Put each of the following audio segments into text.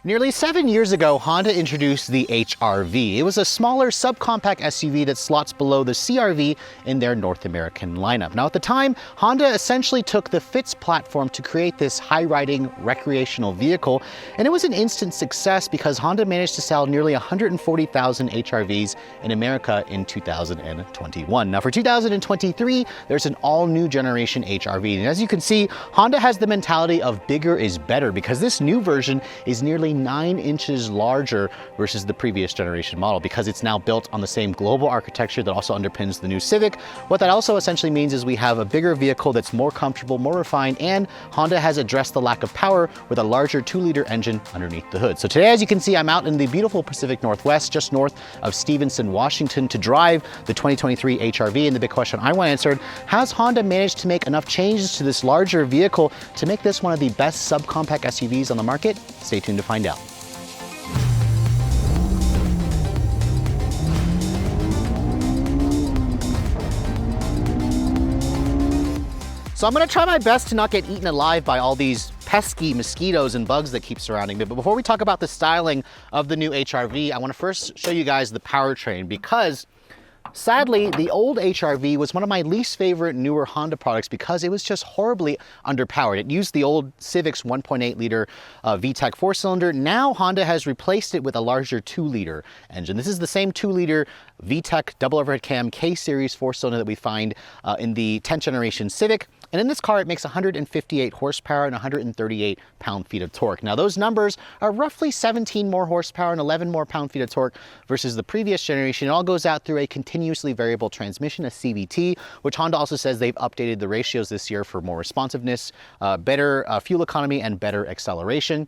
Nearly 7 years ago, Honda introduced the HR-V. It was a smaller subcompact SUV that slots below the CR-V in their North American lineup. Now at the time, Honda essentially took the Fitz platform to create this high-riding recreational vehicle, and it was an instant success because Honda managed to sell nearly 140,000 HR-Vs in America in 2021. Now for 2023, there's an all-new generation HR-V, and as you can see, Honda has the mentality of bigger is better because this new version is nearly 9 inches larger versus the previous generation model because it's now built on the same global architecture that also underpins the new Civic. What that also essentially means is we have a bigger vehicle that's more comfortable, more refined, and Honda has addressed the lack of power with a larger 2-liter engine underneath the hood. So today, as you can see, I'm out in the beautiful Pacific Northwest, just north of Stevenson, Washington, to drive the 2023 HR-V. And the big question I want answered, has Honda managed to make enough changes to this larger vehicle to make this one of the best subcompact SUVs on the market? Stay tuned to find out. So I'm gonna try my best to not get eaten alive by all these pesky mosquitoes and bugs that keep surrounding me. But before we talk about the styling of the new HR-V, I wanna first show you guys the powertrain because sadly, the old HR-V was one of my least favorite newer Honda products because it was just horribly underpowered. It used the old Civic's 1.8-liter VTEC 4-cylinder. Now Honda has replaced it with a larger 2-liter engine. This is the same 2-liter VTEC double overhead cam K-series 4-cylinder that we find in the 10th generation Civic. And in this car, it makes 158 horsepower and 138 pound-feet of torque. Now, those numbers are roughly 17 more horsepower and 11 more pound-feet of torque versus the previous generation. It all goes out through a continuously variable transmission, a CVT, which Honda also says they've updated the ratios this year for more responsiveness, better fuel economy, and better acceleration.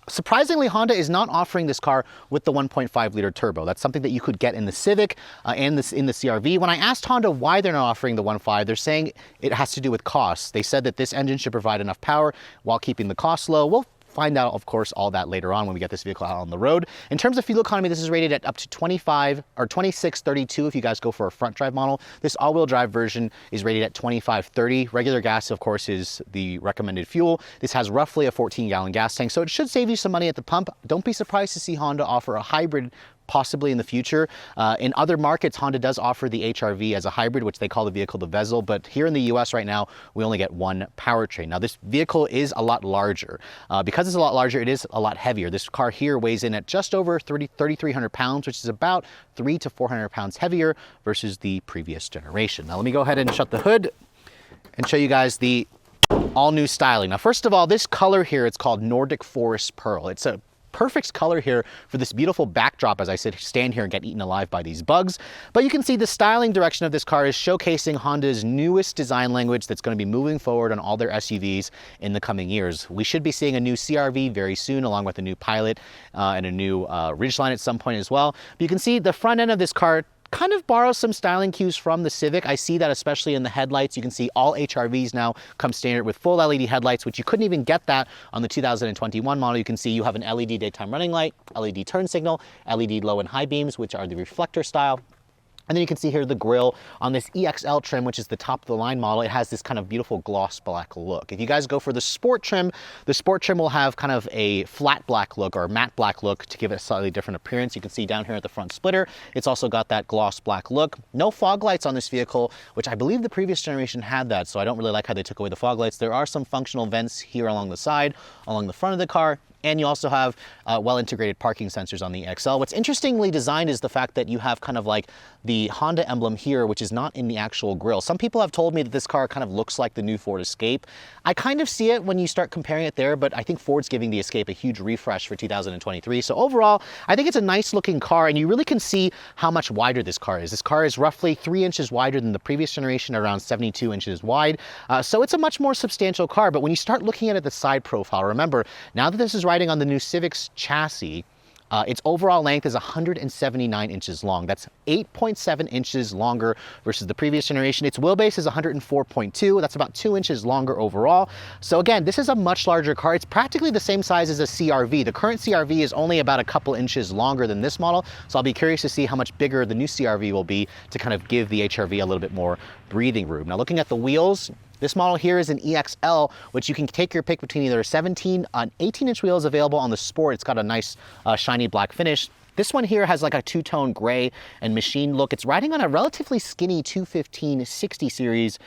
Surprisingly, Honda is not offering this car with the 1.5-liter turbo. That's something that you could get in the Civic and in the CR-V. When I asked Honda why they're not offering the 1.5, they're saying it has to do with costs. They said that this engine should provide enough power while keeping the costs low. We'll find out, of course, all that later on when we get this vehicle out on the road. In terms of fuel economy, this is rated at up to 2632 if you guys go for a front drive model. This all-wheel drive version is rated at 2530. Regular gas, of course, is the recommended fuel. This has roughly a 14-gallon gas tank, so it should save you some money at the pump. Don't be surprised to see Honda offer a hybrid possibly in the future. In other markets, Honda does offer the HR-V as a hybrid, which they call the vehicle the Vezel, but here in the US right now, we only get one powertrain. Now, this vehicle is a lot larger. Because it's a lot larger, it is a lot heavier. This car here weighs in at just over 3,300 pounds, which is about 300 to 400 pounds heavier versus the previous generation. Now, let me go ahead and shut the hood and show you guys the all-new styling. Now, first of all, this color here, it's called Nordic Forest Pearl. It's a perfect color here for this beautiful backdrop as I stand here and get eaten alive by these bugs. But you can see the styling direction of this car is showcasing Honda's newest design language that's going to be moving forward on all their SUVs in the coming years. We should be seeing a new CR-V very soon, along with a new Pilot and a new Ridgeline at some point as well. But you can see the front end of this car kind of borrows some styling cues from the Civic. I see that especially in the headlights. You can see all HR-Vs now come standard with full LED headlights, which you couldn't even get that on the 2021 model. You can see you have an LED daytime running light, LED turn signal, LED low and high beams, which are the reflector style. And then you can see here the grille on this EXL trim, which is the top of the line model. It has this kind of beautiful gloss black look. If you guys go for the sport trim will have kind of a flat black look or matte black look to give it a slightly different appearance. You can see down here at the front splitter, it's also got that gloss black look. No fog lights on this vehicle, which I believe the previous generation had that, so I don't really like how they took away the fog lights. There are some functional vents here along the side, along the front of the car. And you also have well-integrated parking sensors on the XL. What's interestingly designed is the fact that you have kind of like the Honda emblem here, which is not in the actual grille. Some people have told me that this car kind of looks like the new Ford Escape. I kind of see it when you start comparing it there, but I think Ford's giving the Escape a huge refresh for 2023. So overall, I think it's a nice looking car, and you really can see how much wider this car is. This car is roughly 3 inches wider than the previous generation, around 72 inches wide. So it's a much more substantial car, but when you start looking at the side profile, remember, now that this is riding on the new Civic's chassis, its overall length is 179 inches long. That's 8.7 inches longer versus the previous generation. Its wheelbase is 104.2. That's about 2 inches longer overall. So again, this is a much larger car. It's practically the same size as a CR-V. The current CR-V is only about a couple inches longer than this model. So I'll be curious to see how much bigger the new CR-V will be to kind of give the HR-V a little bit more breathing room. Now looking at the wheels, This model here is an EXL, which you can take your pick between either 17 and 18-inch wheels available on the Sport. It's got a nice shiny black finish. This one here has like a two-tone gray and machine look. It's riding on a relatively skinny 215/60 series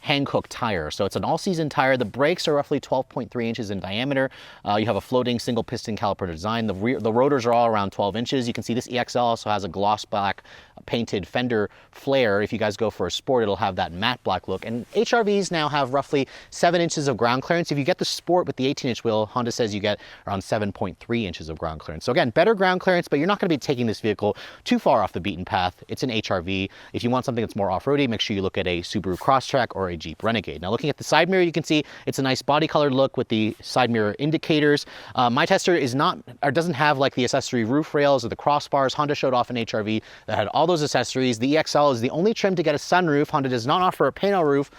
Hankook tire. So it's an all-season tire. The brakes are roughly 12.3 inches in diameter. You have a floating single piston caliper design. The rotors are all around 12 inches. You can see this EXL also has a gloss black painted fender flare. If you guys go for a Sport, it'll have that matte black look. And HRVs now have roughly 7 inches of ground clearance. If you get the Sport with the 18-inch wheel, Honda says you get around 7.3 inches of ground clearance. So again, better ground clearance, but you're not going to be taking this vehicle too far off the beaten path. It's an HRV. If you want something that's more off-roady, make sure you look at a Subaru Crosstrek or a Jeep Renegade. Now looking at the side mirror, you can see it's a nice body colored look with the side mirror indicators. My tester is not, or doesn't have like the accessory roof rails or the crossbars. Honda showed off an HRV that had all those accessories. The EXL is the only trim to get a sunroof. Honda does not offer a panel roof,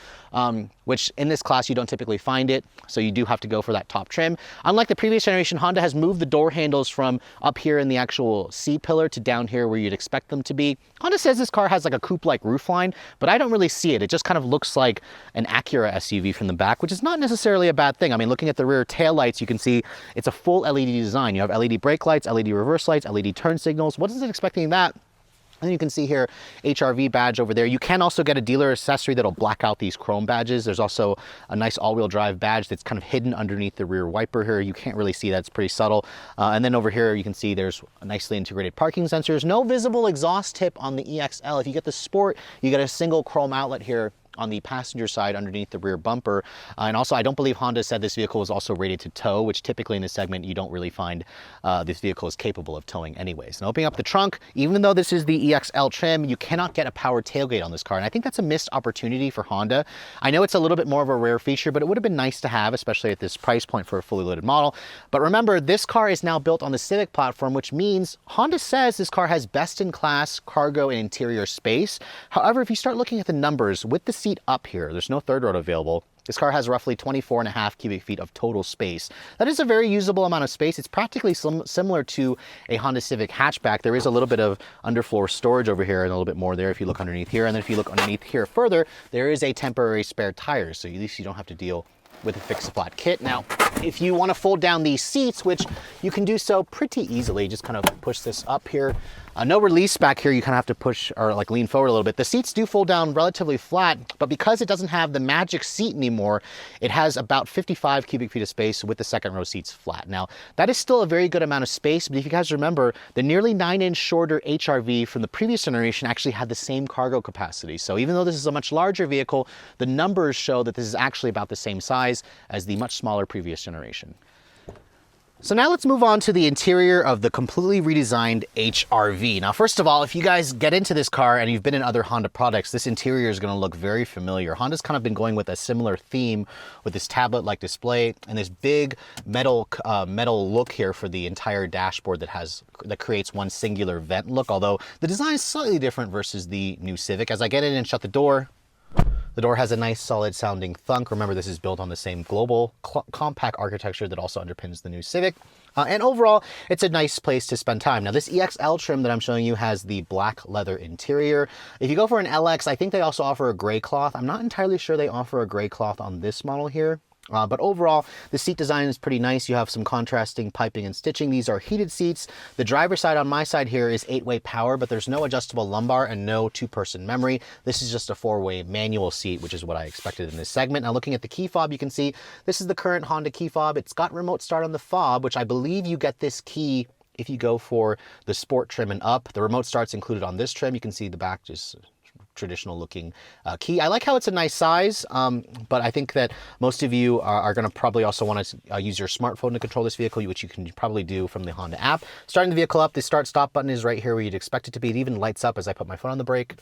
which in this class you don't typically find it, so you do have to go for that top trim. Unlike the previous generation, Honda has moved the door handles from up here in the actual C-pillar to down here where you'd expect them to be. Honda says this car has like a coupe-like roofline, but I don't really see it. It just kind of looks like an Acura SUV from the back, which is not necessarily a bad thing. I mean, looking at the rear tail lights, you can see it's a full LED design. You have LED brake lights, LED reverse lights, LED turn signals. What is it expecting that? And you can see here, HRV badge over there. You can also get a dealer accessory that'll black out these chrome badges. There's also a nice all-wheel drive badge that's kind of hidden underneath the rear wiper here. You can't really see that, it's pretty subtle. And then over here, you can see there's nicely integrated parking sensors. No visible exhaust tip on the EXL. If you get the Sport, you get a single chrome outlet here on the passenger side underneath the rear bumper. And also, I don't believe Honda said this vehicle was also rated to tow, which typically in this segment, you don't really find this vehicle is capable of towing anyways. And opening up the trunk, even though this is the EXL trim, you cannot get a power tailgate on this car. And I think that's a missed opportunity for Honda. I know it's a little bit more of a rare feature, but it would have been nice to have, especially at this price point for a fully loaded model. But remember, this car is now built on the Civic platform, which means Honda says this car has best-in-class cargo and interior space. However, if you start looking at the numbers with the seat up here, there's no third row available. This car has roughly 24.5 cubic feet of total space. That is a very usable amount of space. It's practically similar to a Honda Civic hatchback. There is a little bit of underfloor storage over here and a little bit more there if you look underneath here. And then if you look underneath here further, there is a temporary spare tire, so at least you don't have to deal with a fixed flat kit. Now, if you want to fold down these seats, which you can do so pretty easily, just kind of push this up here. No release back here, you kind of have to push or like lean forward a little bit. The seats do fold down relatively flat, but because it doesn't have the magic seat anymore, it has about 55 cubic feet of space with the second row seats flat. Now, that is still a very good amount of space, but if you guys remember, the nearly 9-inch shorter HRV from the previous generation actually had the same cargo capacity. So even though this is a much larger vehicle, the numbers show that this is actually about the same size as the much smaller previous generation. So now let's move on to the interior of the completely redesigned HRV. Now, first of all, if you guys get into this car and you've been in other Honda products, this interior is going to look very familiar. Honda's kind of been going with a similar theme with this tablet-like display and this big metal look here for the entire dashboard that creates one singular vent look, although the design is slightly different versus the new Civic. As I get in and shut the door has a nice solid sounding thunk. Remember, this is built on the same global compact architecture that also underpins the new Civic. And overall, it's a nice place to spend time. Now, this EXL trim that I'm showing you has the black leather interior. If you go for an LX, I think they also offer a gray cloth. I'm not entirely sure they offer a gray cloth on this model here. But overall, the seat design is pretty nice. You have some contrasting piping and stitching. These are heated seats. The driver's side on my side here is 8-way power, but there's no adjustable lumbar and no 2-person memory. This is just a 4-way manual seat, which is what I expected in this segment. Now, looking at the key fob, you can see this is the current Honda key fob. It's got remote start on the fob, which I believe you get this key if you go for the Sport trim and up. The remote start's included on this trim. You can see the back just traditional looking key. I like how it's a nice size, but I think that most of you are going to probably also want to use your smartphone to control this vehicle, which you can probably do from the Honda app. Starting the vehicle up, the start stop button is right here where you'd expect it to be. It even lights up as I put my foot on the brake.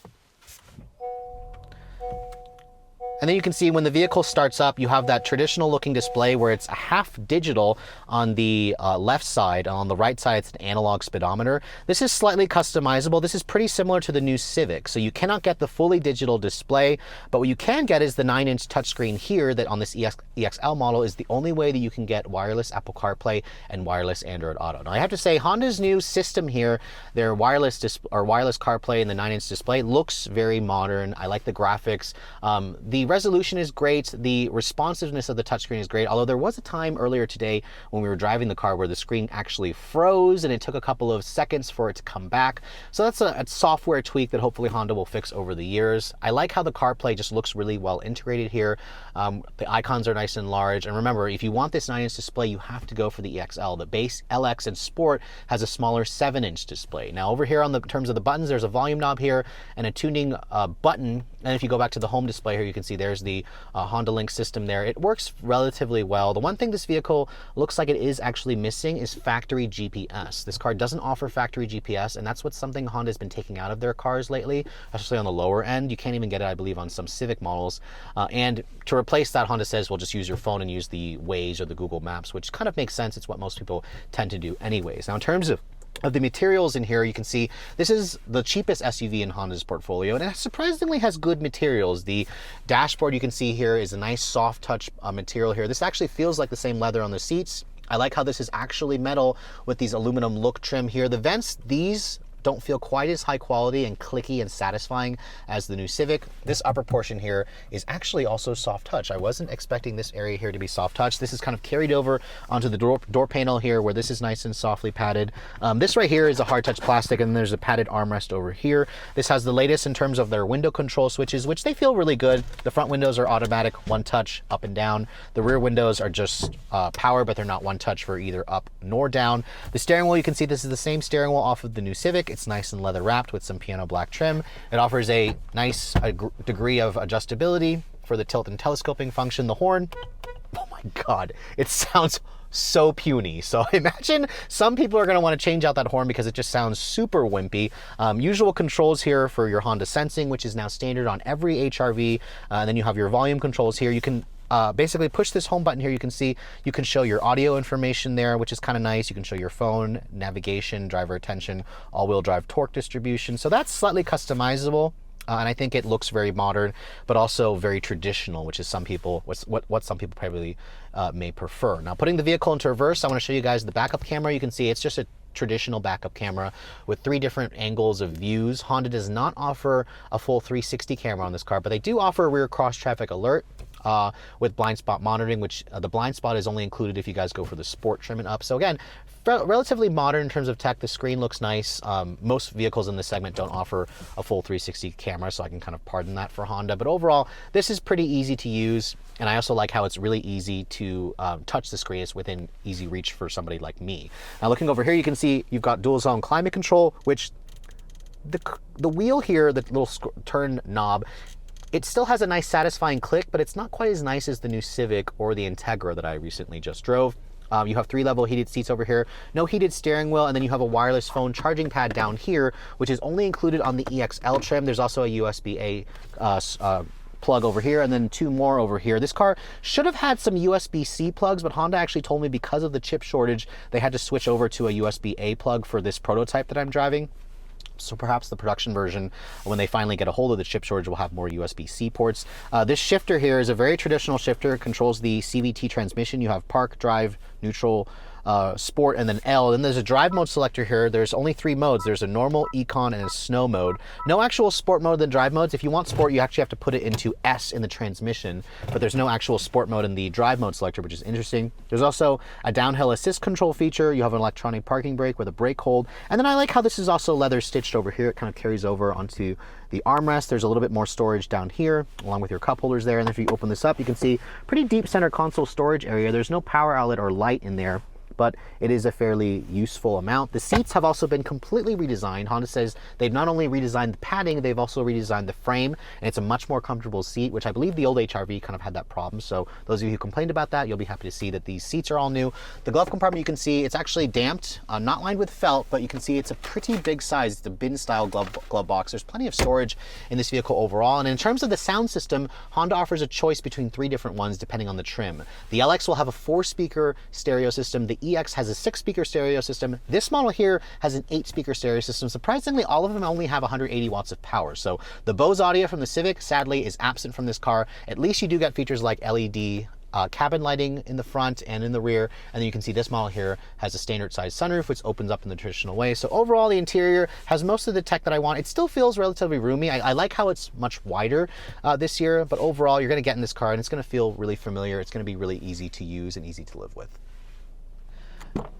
And then you can see when the vehicle starts up, you have that traditional looking display where it's half digital on the left side. On the right side, it's an analog speedometer. This is slightly customizable. This is pretty similar to the new Civic. So you cannot get the fully digital display, but what you can get is the 9-inch touchscreen here that on this EXL model is the only way that you can get wireless Apple CarPlay and wireless Android Auto. Now I have to say, Honda's new system here, their wireless CarPlay and the 9-inch display looks very modern. I like the graphics. The resolution is great. The responsiveness of the touchscreen is great, although there was a time earlier today when we were driving the car where the screen actually froze and it took a couple of seconds for it to come back. So that's a software tweak that hopefully Honda will fix over the years. I like how the CarPlay just looks really well integrated here. The icons are nice and large. And remember, if you want this 9-inch display, you have to go for the EXL. The base LX and Sport has a smaller 7-inch display. Now over here on the terms of the buttons, there's a volume knob here and a tuning button. And if you go back to the home display here, you can see there's the Honda Link system there. It works relatively well. The one thing this vehicle looks like it is actually missing is factory GPS. This car doesn't offer factory GPS, and that's what's something Honda's been taking out of their cars lately, especially on the lower end. You can't even get it, I believe, on some Civic models. And to replace that, Honda says, well, just use your phone and use the Waze or the Google Maps, which kind of makes sense. It's what most people tend to do anyways. Now, in terms of the materials in here, you can see this is the cheapest SUV in Honda's portfolio, and it surprisingly has good materials. The dashboard you can see here is a nice soft touch material here. This actually feels like the same leather on the seats. I like how this is actually metal with these aluminum look trim here. The vents, these don't feel quite as high quality and clicky and satisfying as the new Civic. This upper portion here is actually also soft touch. I wasn't expecting this area here to be soft touch. This is kind of carried over onto the door panel here where this is nice and softly padded. This right here is a hard touch plastic, and then there's a padded armrest over here. This has the latest in terms of their window control switches, which they feel really good. The front windows are automatic, one touch up and down. The rear windows are just power, but they're not one touch for either up nor down. The steering wheel, you can see this is the same steering wheel off of the new Civic. It's nice and leather wrapped with some piano black trim. It offers a nice degree of adjustability for the tilt and telescoping function. The horn, oh my God, it sounds so puny. So imagine some people are going to want to change out that horn because it just sounds super wimpy. Usual controls here for your Honda Sensing, which is now standard on every HRV. And then you have your volume controls here. You can basically push this home button here. You can see you can show your audio information there, which is kind of nice. You can show your phone, navigation, driver attention, all-wheel drive torque distribution. So that's slightly customizable. And I think it looks very modern, but also very traditional, which is what some people probably may prefer. Now, putting the vehicle into reverse, I want to show you guys the backup camera. You can see it's just a traditional backup camera with 3 different angles of views. Honda does not offer a full 360 camera on this car, but they do offer a rear cross traffic alert with blind spot monitoring, which the blind spot is only included if you guys go for the Sport trim and up. So again, relatively modern in terms of tech. The screen looks nice. Most vehicles in this segment don't offer a full 360 camera, so I can kind of pardon that for Honda. But overall, this is pretty easy to use. And I also like how it's really easy to touch the screen. It's within easy reach for somebody like me. Now looking over here, you can see you've got dual zone climate control, which the wheel here, the little turn knob, it still has a nice satisfying click, but it's not quite as nice as the new Civic or the Integra that I recently just drove. You have 3-level heated seats over here, no heated steering wheel, and then you have a wireless phone charging pad down here, which is only included on the EXL trim. There's also a USB-A plug over here, and then 2 more over here. This car should have had some USB-C plugs, but Honda actually told me because of the chip shortage, they had to switch over to a USB-A plug for this prototype that I'm driving. So perhaps the production version, when they finally get a hold of the chip shortage, will have more USB-C ports. This shifter here is a very traditional shifter. It controls the CVT transmission. You have park, drive, neutral, sport, and then L. Then there's a drive mode selector here. There's only 3 modes. There's a normal, econ, and a snow mode. No actual sport mode in drive modes. If you want sport, you actually have to put it into S in the transmission, but there's no actual sport mode in the drive mode selector, which is interesting. There's also a downhill assist control feature. You have an electronic parking brake with a brake hold. And then I like how this is also leather stitched over here. It kind of carries over onto the armrest. There's a little bit more storage down here, along with your cup holders there. And if you open this up, you can see pretty deep center console storage area. There's no power outlet or light in there, but it is a fairly useful amount. The seats have also been completely redesigned. Honda says they've not only redesigned the padding, they've also redesigned the frame, and it's a much more comfortable seat, which I believe the old HRV kind of had that problem. So those of you who complained about that, you'll be happy to see that these seats are all new. The glove compartment, you can see it's actually damped, not lined with felt, but you can see it's a pretty big size. It's a bin style glove box. There's plenty of storage in this vehicle overall. And in terms of the sound system, Honda offers a choice between 3 different ones depending on the trim. The LX will have a 4-speaker stereo system. The EX has a 6-speaker stereo system. This model here has an 8-speaker stereo system. Surprisingly, all of them only have 180 watts of power. So the Bose audio from the Civic, sadly, is absent from this car. At least you do get features like LED cabin lighting in the front and in the rear. And then you can see this model here has a standard size sunroof, which opens up in the traditional way. So overall, the interior has most of the tech that I want. It still feels relatively roomy. I like how it's much wider this year, but overall, you're gonna get in this car and it's gonna feel really familiar. It's gonna be really easy to use and easy to live with.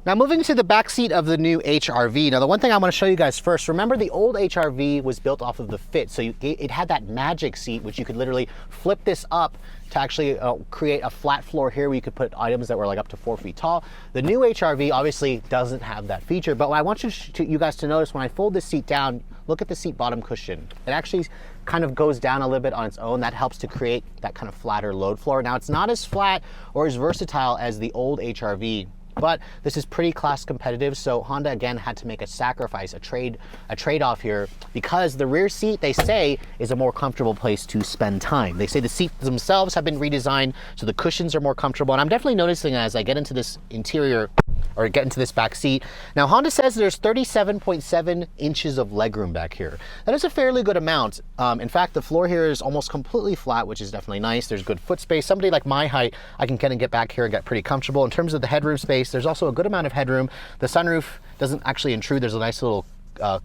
Now moving to the back seat of the new HR-V. Now the one thing I want to show you guys first, remember the old HR-V was built off of the Fit. So it had that magic seat, which you could literally flip this up to actually create a flat floor here where you could put items that were like up to 4 feet tall. The new HR-V obviously doesn't have that feature, but what I want you guys to notice when I fold this seat down, look at the seat bottom cushion. It actually kind of goes down a little bit on its own. That helps to create that kind of flatter load floor. Now it's not as flat or as versatile as the old HR-V, but this is pretty class competitive, so Honda again had to make a sacrifice, a trade-off here, because the rear seat, they say, is a more comfortable place to spend time. They say the seats themselves have been redesigned, so the cushions are more comfortable, and I'm definitely noticing as I get into this interior, or get into this back seat. Now Honda says there's 37.7 inches of legroom back here. That is a fairly good amount. In fact, the floor here is almost completely flat, which is definitely nice. There's good foot space. Somebody like my height, I can kind of get back here and get pretty comfortable. In terms of the headroom space, there's also a good amount of headroom. The sunroof doesn't actually intrude. There's a nice little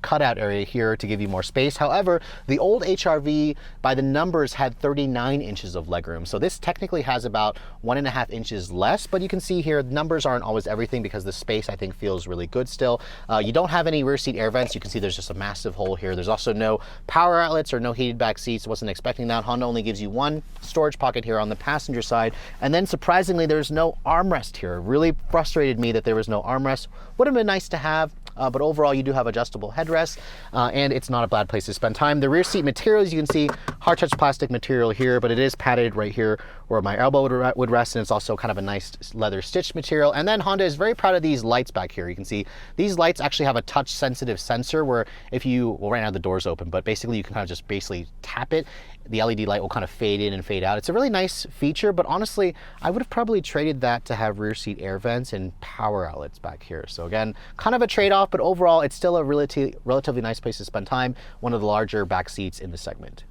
cutout area here to give you more space. However, the old HR-V by the numbers had 39 inches of legroom. So this technically has about 1.5 inches less, but you can see here, the numbers aren't always everything because the space I think feels really good still. You don't have any rear seat air vents. You can see there's just a massive hole here. There's also no power outlets or no heated back seats. Wasn't expecting that. Honda only gives you one storage pocket here on the passenger side. And then surprisingly, there's no armrest here. It really frustrated me that there was no armrest. Would have been nice to have. But overall, you do have adjustable headrests, and it's not a bad place to spend time. The rear seat materials, you can see hard touch plastic material here, but it is padded right here where my elbow would rest, and it's also kind of a nice leather stitched material. And then Honda is very proud of these lights back here. You can see these lights actually have a touch sensitive sensor where if you, well, right now the door's open, but basically you can kind of just basically tap it. The LED light will kind of fade in and fade out. It's a really nice feature, but honestly, I would have probably traded that to have rear seat air vents and power outlets back here. So again, kind of a trade-off, but overall, it's still a relatively nice place to spend time. One of the larger back seats in the segment.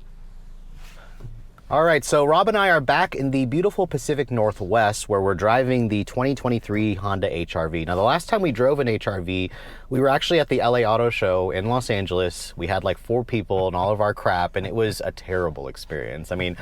All right, so Rob and I are back in the beautiful Pacific Northwest where we're driving the 2023 Honda HR-V. Now, the last time we drove an HR-V, we were actually at the LA Auto Show in Los Angeles. We had like 4 people and all of our crap, and it was a terrible experience. I mean,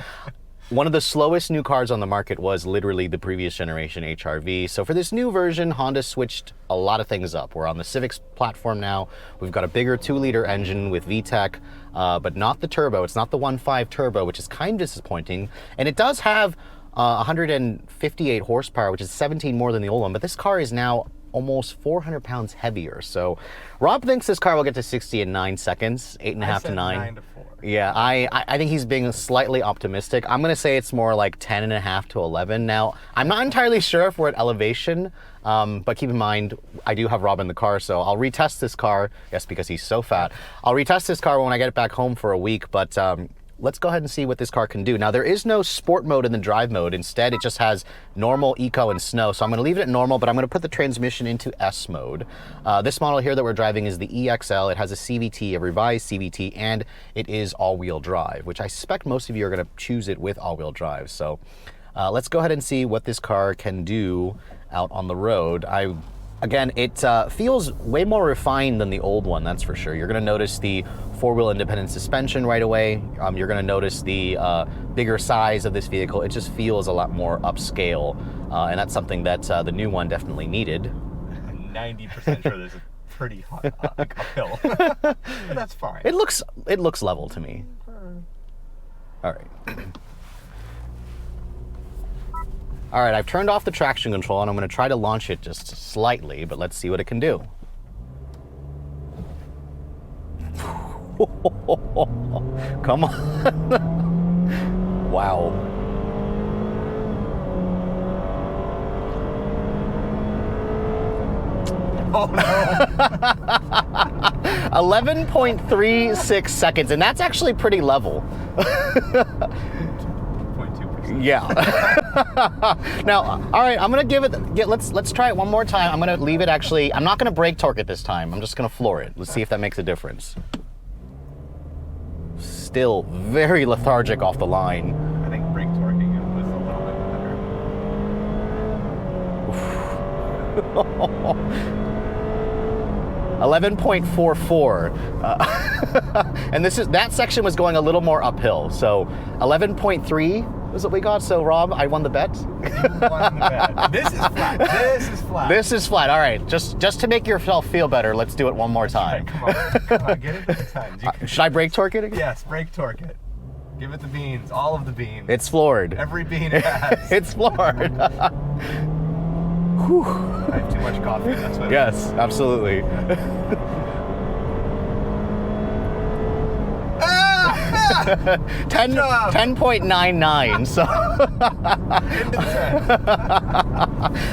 one of the slowest new cars on the market was literally the previous generation HR-V. So for this new version, Honda switched a lot of things up. We're on the Civic's platform now. We've got a bigger 2-liter engine with VTEC, but not the turbo. It's not the 1.5 turbo, which is kind of disappointing. And it does have 158 horsepower, which is 17 more than the old one. But this car is now almost 400 pounds heavier. So Rob thinks this car will get to 60 in 9 seconds, 8.5 to 9. 9 to 4. Yeah, I think he's being slightly optimistic. I'm gonna say it's more like 10.5 to 11. Now, I'm not entirely sure if we're at elevation, but keep in mind, I do have Rob in the car, so I'll retest this car. Yes, because he's so fat. I'll retest this car when I get it back home for a week, but let's go ahead and see what this car can do. Now, there is no sport mode in the drive mode. Instead, it just has normal, eco, and snow. So I'm gonna leave it at normal, but I'm gonna put the transmission into S mode. This model here that we're driving is the EXL. It has a CVT, a revised CVT, and it is all-wheel drive, which I suspect most of you are gonna choose it with all-wheel drive. So let's go ahead and see what this car can do out on the road. Again, it feels way more refined than the old one, that's for sure. You're gonna notice the 4-wheel independent suspension right away. You're gonna notice the bigger size of this vehicle. It just feels a lot more upscale, and that's something that the new one definitely needed. I'm 90% sure this is pretty hot uphill, but that's fine. It looks level to me. All right. All right, I've turned off the traction control and I'm gonna try to launch it just slightly, but let's see what it can do. Come on. Wow. Oh no. 11.36 seconds, and that's actually pretty level. 0.2%. Yeah. Now, all right, I'm gonna let's try it one more time. I'm gonna leave it actually, I'm not gonna brake torque it this time. I'm just gonna floor it. Let's see if that makes a difference. Still very lethargic off the line. I think brake torquing was a little bit better. 11.44. And that section was going a little more uphill. So 11.3 is what we got. So Rob, I won the bet. You won the bet. This is flat. This is flat. This is flat. All right. Just to make yourself feel better, let's do it one more time. Right, come on, get it this time. Should I brake torque it again? Yes, brake torque it. Give it the beans, all of the beans. It's floored. Every bean it has. It's floored. Whew. I have too much coffee. That's what. Yes, absolutely. 10.99. So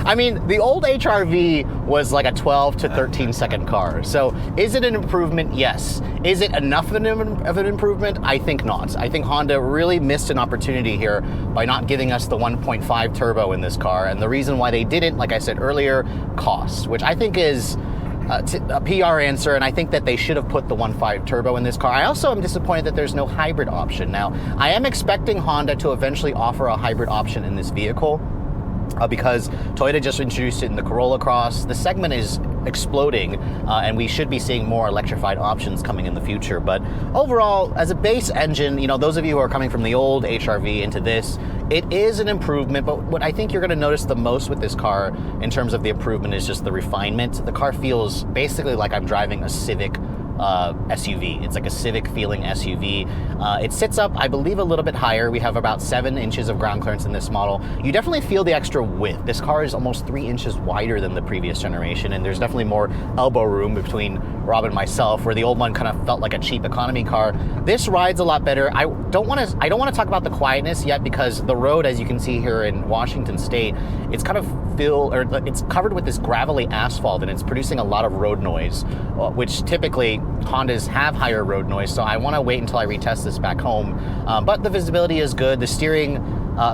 I mean, the old HRV was like a 12 to 13 second car. So is it an improvement? Yes. Is it enough of an improvement? I think not. I think Honda really missed an opportunity here by not giving us the 1.5 turbo in this car. And the reason why they didn't, like I said earlier, cost, which I think is a PR answer, and I think that they should have put the 1.5 turbo in this car. I also am disappointed that there's no hybrid option. Now, I am expecting Honda to eventually offer a hybrid option in this vehicle because Toyota just introduced it in the Corolla Cross. The segment is exploding, and we should be seeing more electrified options coming in the future. But overall, as a base engine, you know, those of you who are coming from the old HRV into this, it is an improvement, but what I think you're going to notice the most with this car in terms of the improvement is just the refinement. The car feels basically like I'm driving a Civic SUV. It's like a Civic feeling SUV. It sits up, I believe, a little bit higher. We have about 7 inches of ground clearance in this model. You definitely feel the extra width. This car is almost 3 inches wider than the previous generation, and there's definitely more elbow room between Rob and myself, where the old one kind of felt like a cheap economy car. This rides a lot better. I don't want to talk about the quietness yet, because the road, as you can see here in Washington State, it's kind of it's covered with this gravelly asphalt, and it's producing a lot of road noise, which typically Hondas have higher road noise, so I want to wait until I retest this back home. But the visibility is good. The steering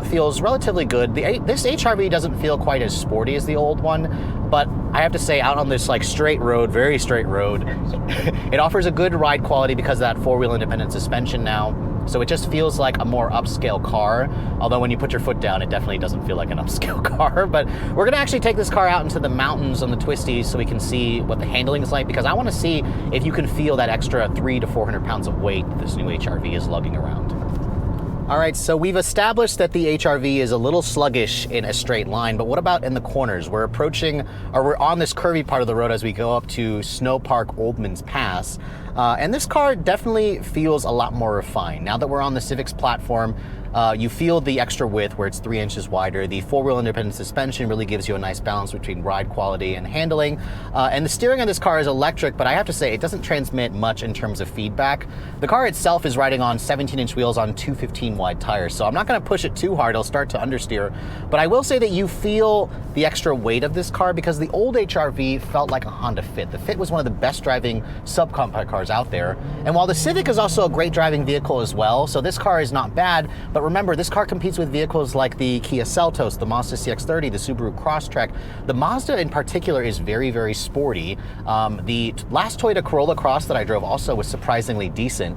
feels relatively good. This HRV doesn't feel quite as sporty as the old one, but I have to say, out on this like straight road, very straight road, it offers a good ride quality because of that 4-wheel independent suspension now. So it just feels like a more upscale car. Although when you put your foot down, it definitely doesn't feel like an upscale car. But we're gonna actually take this car out into the mountains on the twisties so we can see what the handling is like, because I wanna see if you can feel that extra 300 to 400 pounds of weight that this new HRV is lugging around. All right, so we've established that the HRV is a little sluggish in a straight line, but what about in the corners? We're on this curvy part of the road as we go up to Snow Park Oldman's Pass. And this car definitely feels a lot more refined. Now that we're on the Civic's platform, you feel the extra width where it's 3 inches wider. The 4-wheel independent suspension really gives you a nice balance between ride quality and handling. And the steering on this car is electric, but I have to say it doesn't transmit much in terms of feedback. The car itself is riding on 17-inch wheels on 215 wide tires, so I'm not going to push it too hard. It'll start to understeer. But I will say that you feel the extra weight of this car, because the old HRV felt like a Honda Fit. The Fit was one of the best driving subcompact cars out there. And while the Civic is also a great driving vehicle as well, so this car is not bad, but remember, this car competes with vehicles like the Kia Seltos, the Mazda CX-30, the Subaru Crosstrek. The Mazda in particular is very, very sporty. The last Toyota Corolla Cross that I drove also was surprisingly decent.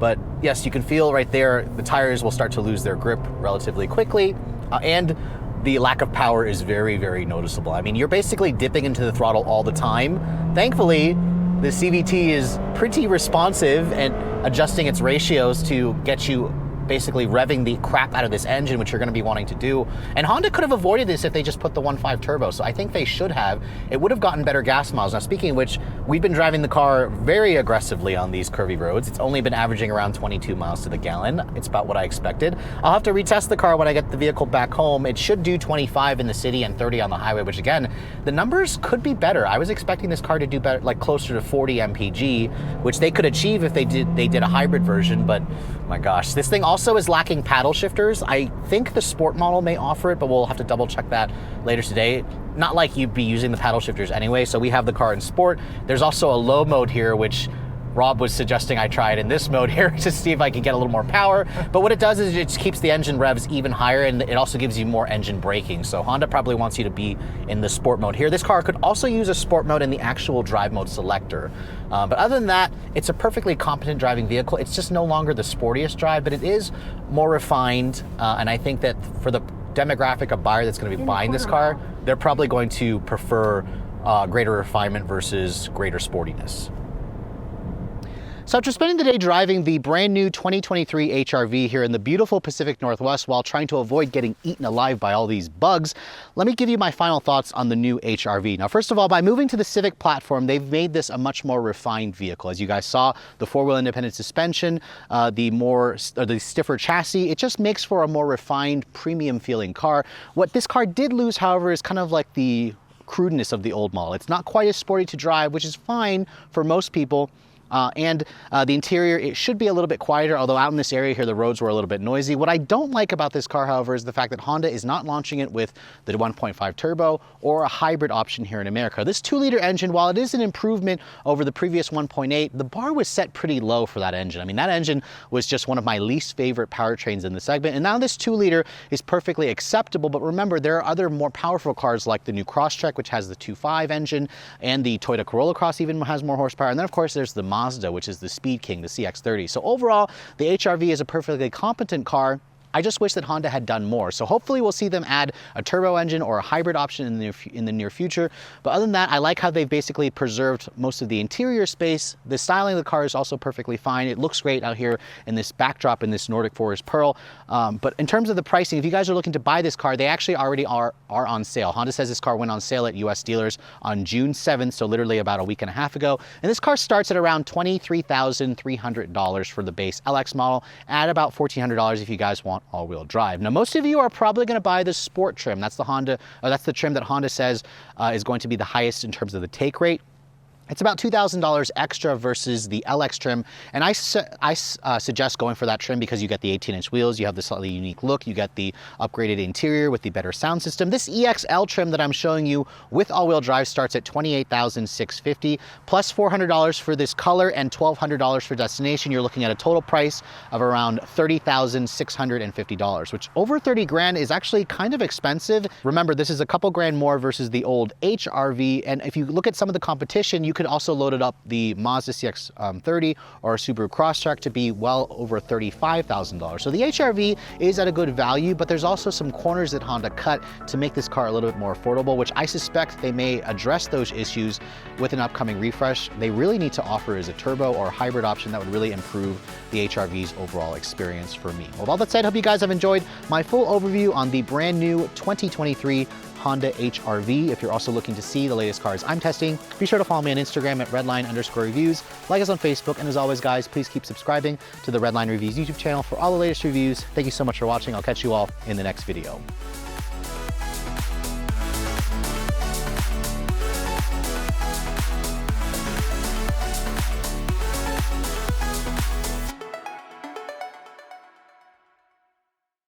But yes, you can feel right there, the tires will start to lose their grip relatively quickly. And the lack of power is very, very noticeable. I mean, you're basically dipping into the throttle all the time. Thankfully, the CVT is pretty responsive and adjusting its ratios to get you basically revving the crap out of this engine, which you're going to be wanting to do. And Honda could have avoided this if they just put the 1.5 turbo, so I think they should have. It would have gotten better gas miles. Now, speaking of which, we've been driving the car very aggressively on these curvy roads. It's only been averaging around 22 miles to the gallon. It's about what I expected. I'll have to retest the car when I get the vehicle back home. It should do 25 in the city and 30 on the highway, which again, the numbers could be better. I was expecting this car to do better, like closer to 40 mpg, which they could achieve if they did a hybrid version, but my gosh. This thing also is lacking paddle shifters. I think the Sport model may offer it, but we'll have to double check that later today. Not like you'd be using the paddle shifters anyway, so we have the car in Sport. There's also a low mode here, which Rob was suggesting I try it in this mode here to see if I can get a little more power. But what it does is it just keeps the engine revs even higher, and it also gives you more engine braking. So Honda probably wants you to be in the Sport mode here. This car could also use a Sport mode in the actual drive mode selector. But other than that, it's a perfectly competent driving vehicle. It's just no longer the sportiest drive, but it is more refined. And I think that for the demographic of buyer that's going to be buying this car, they're probably going to prefer greater refinement versus greater sportiness. So after spending the day driving the brand new 2023 HRV here in the beautiful Pacific Northwest while trying to avoid getting eaten alive by all these bugs, let me give you my final thoughts on the new HRV. Now, first of all, by moving to the Civic platform, they've made this a much more refined vehicle. As you guys saw, the four-wheel independent suspension, the stiffer chassis, it just makes for a more refined, premium feeling car. What this car did lose, however, is kind of like the crudeness of the old model. It's not quite as sporty to drive, which is fine for most people. The interior, it should be a little bit quieter, although out in this area here, the roads were a little bit noisy. What I don't like about this car, however, is the fact that Honda is not launching it with the 1.5 turbo or a hybrid option here in America. This 2-liter engine, while it is an improvement over the previous 1.8, the bar was set pretty low for that engine. I mean, that engine was just one of my least favorite powertrains in the segment. And now this 2-liter is perfectly acceptable. But remember, there are other more powerful cars like the new Crosstrek, which has the 2.5 engine, and the Toyota Corolla Cross even has more horsepower. And then, of course, there's the Mazda, which is the Speed King, the CX-30. So overall, the HRV is a perfectly competent car. I just wish that Honda had done more. So hopefully we'll see them add a turbo engine or a hybrid option in the near future. But other than that, I like how they've basically preserved most of the interior space. The styling of the car is also perfectly fine. It looks great out here in this backdrop in this Nordic Forest Pearl. But in terms of the pricing, if you guys are looking to buy this car, they actually already are on sale. Honda says this car went on sale at US dealers on June 7th, so literally about a week and a half ago. And this car starts at around $23,300 for the base LX model, at about $1,400 if you guys want all-wheel drive. Now, most of you are probably going to buy the Sport trim. That's the trim that Honda says is going to be the highest in terms of the take rate. It's about $2,000 extra versus the LX trim, and I suggest going for that trim because you get the 18-inch wheels, you have the slightly unique look, you get the upgraded interior with the better sound system. This EXL trim that I'm showing you with all-wheel drive starts at $28,650 plus $400 for this color and $1,200 for destination. You're looking at a total price of around $30,650, which over 30 grand is actually kind of expensive. Remember, this is a couple grand more versus the old HRV, and if you look at some of the competition, you could also load it up the Mazda CX-30 or a Subaru Crosstrek to be well over $35,000. So the HRV is at a good value, but there's also some corners that Honda cut to make this car a little bit more affordable, which I suspect they may address those issues with an upcoming refresh. They really need to offer is a turbo or a hybrid option that would really improve the HRV's overall experience for me. Well, with all that said, I hope you guys have enjoyed my full overview on the brand new 2023 Honda HRV. If you're also looking to see the latest cars I'm testing, be sure to follow me on Instagram at redline_reviews, like us on Facebook, and as always, guys, please keep subscribing to the Redline Reviews YouTube channel for all the latest reviews. Thank you so much for watching. I'll catch you all in the next video.